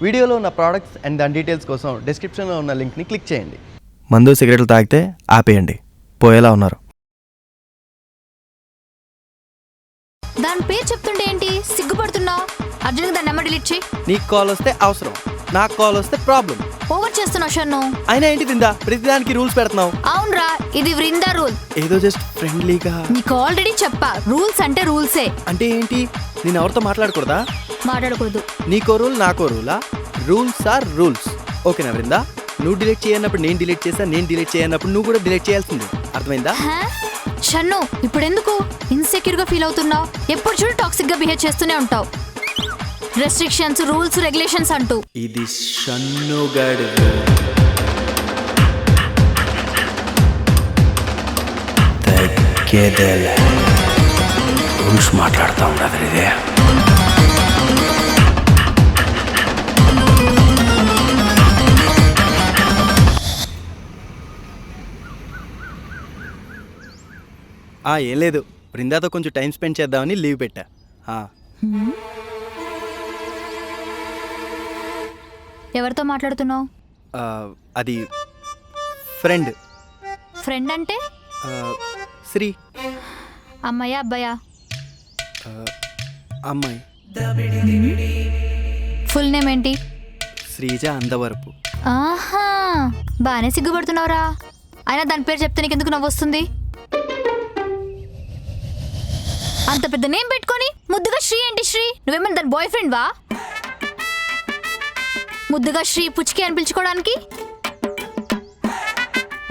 వీడియోలో ఉన్న products and దాని డీటెయిల్స్ కోసం డిస్క్రిప్షన్లో ఉన్న లింక్ని క్లిక్ చేయండి. మందు సిగరెట్లు తాగితే ఆపేయండి, పోయేలా ఉన్నారు. దాని పేరు చెప్తుంటే ఏంటి సిగ్గుపడుతున్నావు? అర్జున్కి దాని నెంబర్ డిలీట్ చేయి. నీకు కాల్ వస్తే అవసరం, నాకు కాల్ వస్తే ప్రాబ్లం. ఓవర్ చేస్తున్నావు షన్ను. అయినా ఏంటి తిందా ప్రతిదానికి రూల్స్ పెడుతున్నావు? అవునరా, ఇది వృందా రూల్. ఏదో జస్ట్ ఫ్రెండ్లీగా. నీకు ఆల్రెడీ చెప్పా, రూల్స్ అంటే రూల్సే. అంటే ఏంటి? నేను ఎవరితో మాట్లాడకూడదా? మాట్లాడకూడదు. నీకో రూల్ నాకో రూలా? Rules are rules. ఓకేనా వృందా? నువ్వు డిలీట్ చేయనప్పుడు నేను డిలీట్ చేసా, నేను డిలీట్ చేయనప్పుడు నువ్వు కూడా డిలీట్ చేయాల్సిందే. అర్థమైందా? షన్ను, ఇప్పుడు ఎందుకు ఇన్సెక్యూర్ గా ఫీల్ అవుతున్నావు? ఎప్పుడు చూడు టాక్సిక్ గా బిహేవ్ చేస్తూనే ఉంటావు. రెస్ట్రిక్షన్స్, రూల్స్, రెగ్యులేషన్స్ అంటూ. ఇది షన్నుగాడు. తగ్గేదేలే. రూల్స్ మాట్లాడుతూ ఉండదు ఇదే. ఏం లేదు, బృందాతో కొంచెం టైం స్పెండ్ చేద్దామని లీవ్ పెట్టా. ఎవరితో మాట్లాడుతున్నావు? అది ఫ్రెండ్. ఫ్రెండ్ అంటే? శ్రీ. అమ్మాయా అబ్బాయా? అమ్మాయి. ఫుల్ నేమ్ ఏంటి? శ్రీజ అందవరపు. ఆహా, బాగానే సిగ్గుపడుతున్నావురా. అయినా దాని పేరు చెప్తే నీకెందుకు నవ్వు వస్తుంది? అంత పెద్ద నేమ్ పెట్టుకొని ముద్దుగా శ్రీ ఏంటి? శ్రీ నువ్వేమన్నా దాని బాయ్ ఫ్రెండ్ వా? ముద్దుగా శ్రీ పుచ్చికి అని పిలుచుకోవడానికి?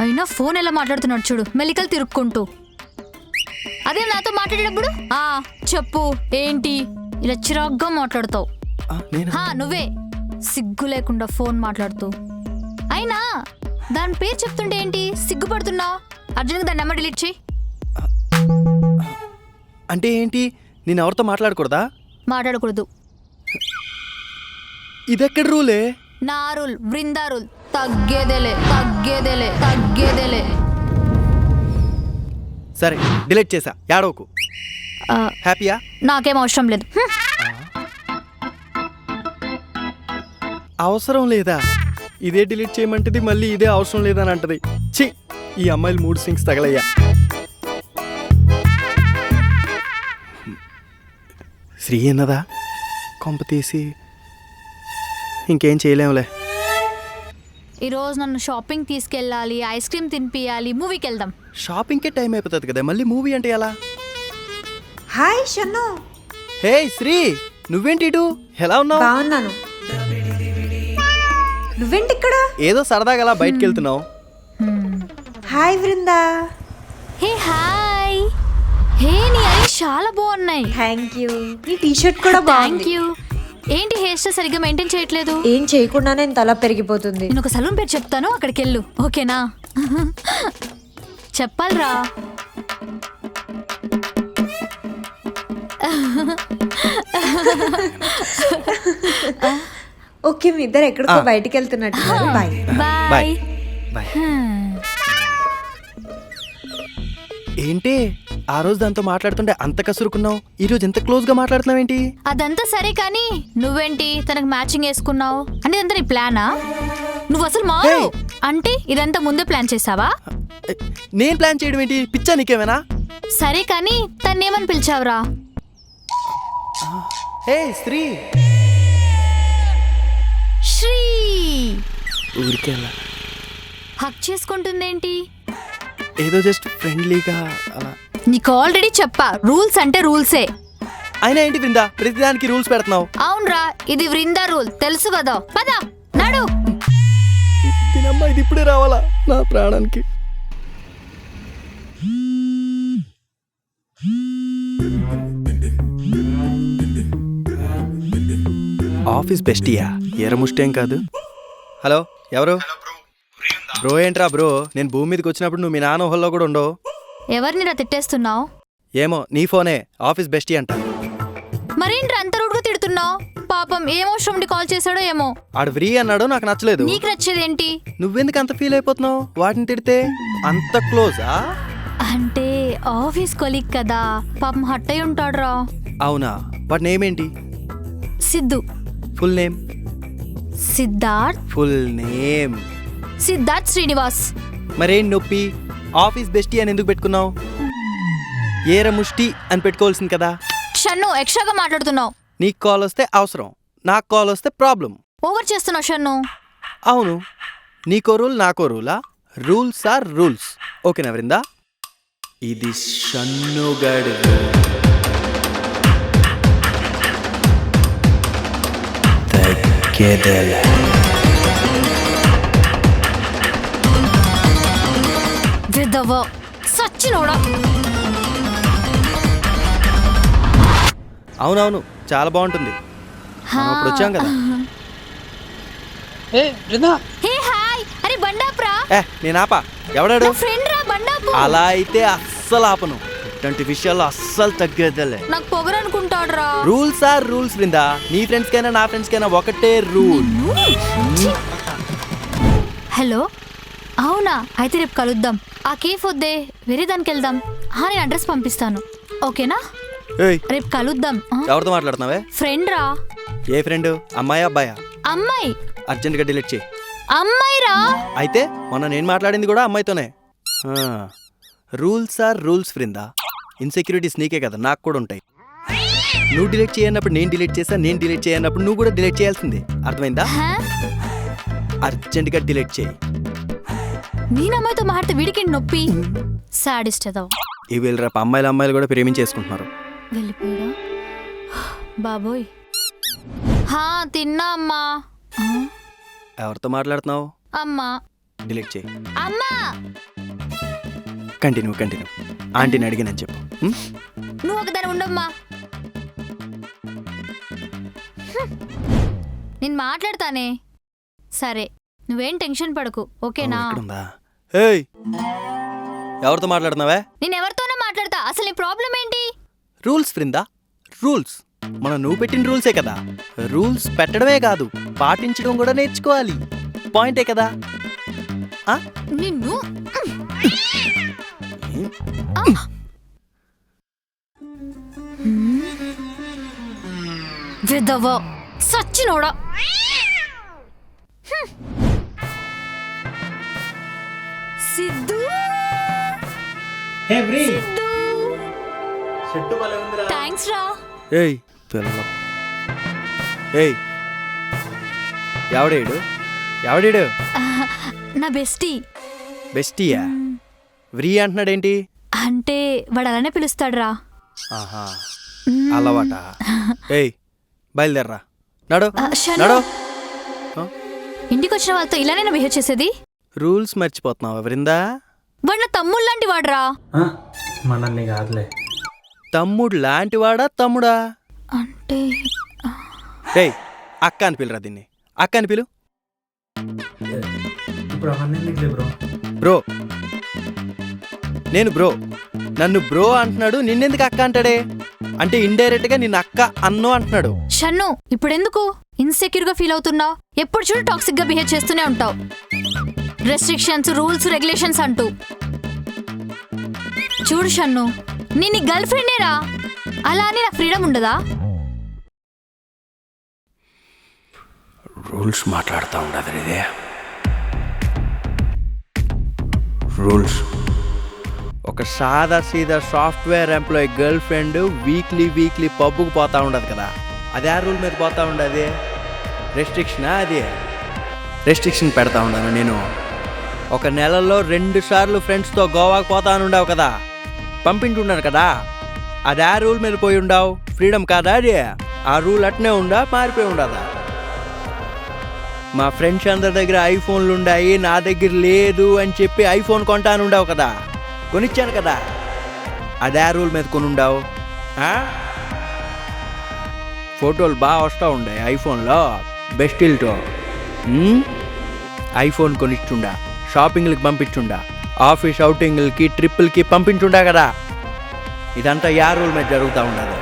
అయినా ఫోన్ ఎలా మాట్లాడుతున్నాడు చూడు, మెలికలు తిరుక్కుంటూ. అదే నాతో మాట్లాడేటప్పుడు చెప్పు ఏంటి ఇలా చిరాగ్గా మాట్లాడుతావు? నువ్వే సిగ్గు లేకుండా ఫోన్ మాట్లాడుతూ. అయినా దాని పేరు చెప్తుంటే ఏంటి సిగ్గుపడుతున్నావు? అర్జున్కి దాని నెంబర్ డిలీట్ చేయి. అంటే ఏంటి? నేను ఎవరితో మాట్లాడకూడదా? మాట్లాడకూడదు. ఇదెక్కడ రూలే? నా రూల్, బృందా రూల్. తగ్గేదేలే, తగ్గేదేలే, తగ్గేదేలే. సరే, డిలీట్ చేసా, యాడోకు. హ్యాపీయా? నాకేం అవసరం లేదు. అవసరం లేదా? ఇదే డిలీట్ చేయమంటది, మళ్ళీ ఇదే అవసరం లేదని అంటది. ఛీ, ఈ అమ్మాయిలు మూడు సింగ్స్ తగలయ్యా. శ్రీ అన్నదా? కొంప తీసి ఇంకేం చేయలేములే. ఈరోజు నన్ను షాపింగ్ తీసుకెళ్ళాలి, ఐస్ క్రీమ్ తినిపియాలి, మూవీకి వెళ్దాం. షాపింగ్కే టైం అయిపోతుంది కదా, మళ్ళీ మూవీ అంటే ఎలా? హాయ్ షన్ను. హే శ్రీ, నువ్వేంటి ఇటు? ఎలా ఉన్నావు? బాగున్నాను. నువ్వేంటి ఇక్కడ? ఏదో సరదాగా అలా బయటకు వెళ్తున్నావు. Hi Vrinda. Hey hi. Hey నీ ఐస్ చాలా బాగున్నాయి. Thank you. నీ టీ-షర్ట్ కూడా బాగుంది. Thank you. ఏంటి హెయిర్ స్టైల్ సరిగ్గా మెయింటైన్ చేయట్లేదు? ఏం చేయకుండానే తల పెరిగిపోతుంది. నేను ఒక సలూన్ పేరు చెప్తాను, అక్కడికి వెళ్ళు, ఓకేనా? చెప్పాలరా. ఓకే, మీ ఇద్దరు ఎక్కడికో బయటికి వెళ్తున్నట్టు. Bye bye bye. ఏంటి ఆ రోజు దాంతో మాట్లాడుతుంటే అంత కసురుకున్నావు, ఈ రోజు ఎంత క్లోజ్ గా మాట్లాడుతున్నావు ఏంటి? అదంతా సరే కానీ నువ్వేంటి తనకు మ్యాచింగ్ వేసుకున్నావు? అంటే ఇదంతా నీ ప్లానా? నువ్వు అసలు మారు అంటే ఇదంతా ముందే ప్లాన్ చేసావా? నేను ప్లాన్ చేయడం ఏంటి? పిచ్చా నీకేమైనా? సరే కానీ తన్నేమని పిలిచావురా? హే శ్రీ. శ్రీ. ఊరికేలా హక్ చేసుకుంటుందేంటి? ఏదో జస్ట్ ఫ్రెండ్లీగా అలా. నీకు ఆల్రెడీ చెప్పా, రూల్స్ అంటే రూల్సే. అయినా ఏంటి బృందా ప్రతిదానికి రూల్స్ పెడుతున్నావు? అవునరా, ఇది వృందా రూల్, తెలుసు కదా. పద నడు. దీనమ్మా, ఇది ఇప్పుడే రావాలా నా ప్రాణానికి? ఆఫీస్ బెస్టియా, ఎరముష్టేం కాదు. హలో, ఎవరు? బ్రో ఏంట్రా బ్రో? నేను భూమి మీదకి వచ్చినప్పుడు నువ్వు మీ నాన్న హోల్లో కూడా ఉండవు. ఎవరిని రా తిట్టేస్తున్నావు? ఏమో, నీ ఫోనే ఆఫీస్ బెస్టీ అంట. మరేంట్రా అంత రూడ్గా తిడుతున్నావు? పాపం ఏం అవసరం ఉండి కాల్ చేశాడో ఏమో. ఆడు ఫ్రీ అన్నాడు, నాకు నచ్చలేదు. నీకు నచ్చేదేంటి? నువ్వెందుకు అంత ఫీల్ అయిపోతున్నావు? వాటిని తిడితే అంత క్లోజా? అంటే ఆఫీస్ కొలీగ్ కదా, పాపం హట్ అయి ఉంటాడురా. అవునా? వాడి నేమ్ ఏంటి? Siddhu. Full name? Siddharth full name. Siddharth Srinivas. మరేం నొప్పి? ఆఫీస్ బెస్టీ అని ఎందుకు పెట్టుకున్నావు? ఏర ముష్టి అని పెట్టుకోవాల్సింది కదా. షన్ను ఎక్స్ట్రాగా మాట్లాడుతున్నావు. నీకు కాల్ వస్తే అవసరం, నాకు కాల్ వస్తే ప్రాబ్లం. ఓవర్ చేస్తున్నావు షన్ను. అవును, నీకో రూల్ నాకో రూలా? Rules are rules. ఓకేనా వృందా? ఇది షన్నుగడు. విధవ సచ్చినోడా. అవునవును, చాలా బాగుంటుంది. మనం ఇప్పుడు వచ్చాం కదా. Hey hi. అరే బండాప్రా. నేను ఆపా. ఎవడాడు? నా ఫ్రెండ్ రా బండాపు. అలా అయితే అస్సలు ఆపను. ఇట్లాంటి విషయాల్లో అస్సలు తగ్గేదలే. నాకు పొగరు అనుకుంటాడు రా. Rules are rules Vrinda. నీ ఫ్రెండ్స్ కైనా నా ఫ్రెండ్స్ కైనా ఒకటే రూల్. హలో, అవునా? అయితే రేపు కలుద్దాం. ఆ కేఫ్ వద్దే, వేరే దానికి వెళ్దాం. నేను అడ్రస్ పంపిస్తాను, ఓకేనా? ఏయ్, రేపు కలుద్దాం. ఎవరితో మాట్లాడుతున్నావే? ఫ్రెండ్ రా. ఏ ఫ్రెండ్? అమ్మాయా అబ్బాయా? అమ్మాయి. అర్జెంట్గా డిలీట్ చేయి. అమ్మాయి రా. అయితే మొన్న నేను మాట్లాడింది కూడా అమ్మాయితోనే. రూల్స్ ఆర్ రూల్స్ ఫ్రెండా. ఇన్సెక్యూరిటీస్ నీకే కదా, నాకు కూడా ఉంటాయి. నువ్వు డిలీట్ చేయనప్పుడు నేను డిలీట్ చేసా, నేను డిలీట్ చేయనప్పుడు నువ్వు కూడా డిలీట్ చేయాల్సిందే. అర్థమైందా? అర్జెంట్గా డిలీట్ చేయి. నేను అమ్మాయితో మాట్లాడితే వీడికి నొప్పి. సాడిస్ట్ ఏదో. ఈ వీళ్ళు రేపు అమ్మాయిలు కూడా ప్రేమించేసుకుంటున్నారు. వెళ్ళిపోయాడా బాబోయ్? తిన్నా అమ్మా. ఎవరితో మాట్లాడుతున్నావు? అమ్మా. డిలీట్ చేయి. అమ్మా. కంటిన్యూ. ఆంటీని అడిగినని చెప్పు. నువ్వు ఒకదాని ఉండమ్మా. నేను మాట్లాడతానే. సరే, నువ్వేం టెన్షన్ పడకు, ఓకేనా? ఏయ్, ఎవరితో మాట్లాడుతున్నావే? నేను ఎవరితోనే మాట్లాడతా. అసలు నీ ప్రాబ్లం ఏంటి? రూల్స్ ఫ్రెండా, రూల్స్. మనం నువ్వు పెట్టిన రూల్సే కదా. రూల్స్ పెట్టడమే కాదు, పాటించడం కూడా నేర్చుకోవాలి. పాయింటే కదా. నిన్ను విధవ సచ్చినోడా. సిద్ధు. థ్యాంక్స్ రా. ఏయ్ పిల్ల. ఏయ్, ఎవడేడు? నా బెస్టీ. బెస్టీయా? వ్రీ అంటున్నాడేంటి? అంటే వాడు అలానే పిలుస్తాడురా. ఆహా, అలవాట. ఏయ్, బయలుదేర్రా. నడు. ఇంటికి వచ్చిన వాళ్ళతో ఇలానే బిహేవ్ చేసేది? రూల్స్ మర్చిపోతున్నావా వృందా? వాడు నా తమ్ముడు లాంటి వాడురా. మనల్ని కాదులే. తమ్ముడు లాంటివాడా తమ్ముడా? అంటే ఏయ్, అక్క అని పిలురా దీన్ని. అక్క అని పిలు. ఇప్పుడు అవన్నీ ఎందుకులే బ్రో. బ్రో, నేను బ్రో. నన్ను బ్రో అంటున్నాడు, నిన్నెందుకు అక్క అంటాడే? అంటే ఇండైరెక్ట్ గా నిన్ను అక్క అన్నో అంటున్నాడు. షన్ను, ఇప్పుడెందుకు ఇన్సెక్యూర్ గా ఫీల్ అవుతున్నావు? ఎప్పుడు చూడు టాక్సిక్ గా బిహేవ్ చేస్తూనే ఉంటావు. రెస్ట్రిక్షన్స్, రూల్స్, రెగ్యులేషన్స్ అంటూ. చూడు షన్ను, నేను నీ గర్ల్ ఫ్రెండేరా. అలా అని నా ఫ్రీడమ్ ఉండదా? రూల్స్ మాట్లాడుతూ ఉండదు ఇదే. రూల్స్. ఒక సాదా సీదా software employee girlfriend weekly పబ్బుకు పోతా ఉండదు కదా. అది ఆ రూల్ మీద పోతా ఉండదు. రెస్ట్రిక్షనా? అది రెస్ట్రిక్షన్ పెడతా ఉన్నాను నేను. ఒక నెలలో 2 సార్లు ఫ్రెండ్స్తో గోవాకు పోతాను ఉండవు కదా, పంపించుండను కదా. అది ఆ రూల్ మీద పోయి ఉండవు. ఫ్రీడమ్ కాదా అది? ఆ రూల్ అట్నే ఉండా, మారిపోయి ఉండదా? మా ఫ్రెండ్స్ అందరి దగ్గర ఐఫోన్లు ఉన్నాయి, నా దగ్గర లేదు అని చెప్పి ఐఫోన్ కొంటాను ఉండవు కదా, కొనిచ్చాను కదా. అదే రూల్ మీద కొని ఉండవు. ఫోటోలు బాగా వస్తూ ఉండే ఐఫోన్లో బెస్టిల్తో. ఐఫోన్ కొనిచ్చుండా, షాపింగ్లకి పంపించుండా, ఆఫీస్ అవుటింగ్లకి ట్రిప్పులకి పంపించుండా కదా. ఇదంతా యా రూల్ మీద జరుగుతూ ఉండదు.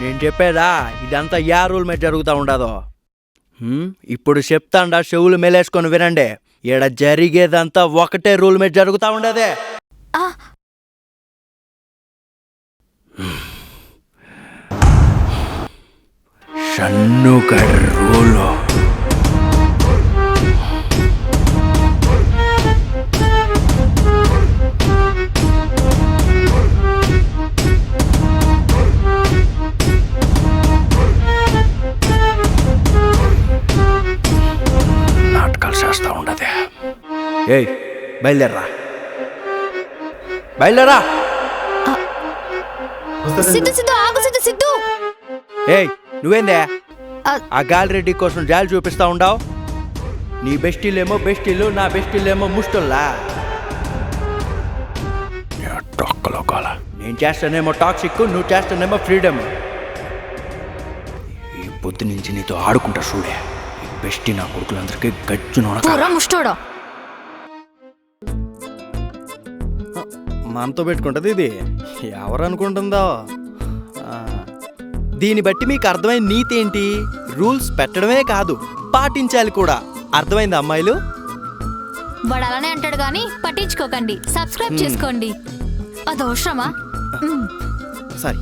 నేను చెప్పేదా, ఇదంతా యా రూల్ మీద జరుగుతూ ఉండదు. ఇప్పుడు చెప్తాండా, చెవులు మేలేసుకొని వినండి. ఈడ జరిగేదంతా ఒకటే రూల్ మీద జరుగుతూ ఉండదే. షన్నుగడ్ రూల్. నాటకాలు చేస్తా ఉండదే. ఏయ్ బయలుదేరరా, బయలుదేరా. సిద్ధు సిద్ధు ఆగు సిద్ధు సిద్ధు. ఏయ్ నువ్వేందే ఆ, ఆ గాలిరెడ్డి కోసం జాలి చూపిస్తా ఉండవు? నీ బెస్టీలేమో బెస్టీలు, నా బెస్టీలేమో ముష్టల్లా. నేను చేస్తానేమో టాక్సిక్, నువ్వు చేస్తానేమో ఫ్రీడమ్. ఈ పొద్దు నుంచి నీతో ఆడుకుంటా చూడే. ఈ బెస్టీ నా కొడుకులందరికీ గజ్జున పూరా ముష్టోడా. మనతో పెట్టుకుంటుంది ఇది. ఎవరు అనుకుంటుందో. దీన్ని బట్టి మీకు అర్థమైన నీతి ఏంటి? రూల్స్ పెట్టడమే కాదు, పాటించాలి కూడా. అర్థమైంది అమ్మాయిలు? వాడు అలానే అంటాడు కానీ పట్టించుకోకండి, సబ్స్క్రైబ్ చేసుకోండి. అది అవసరమా? సారీ.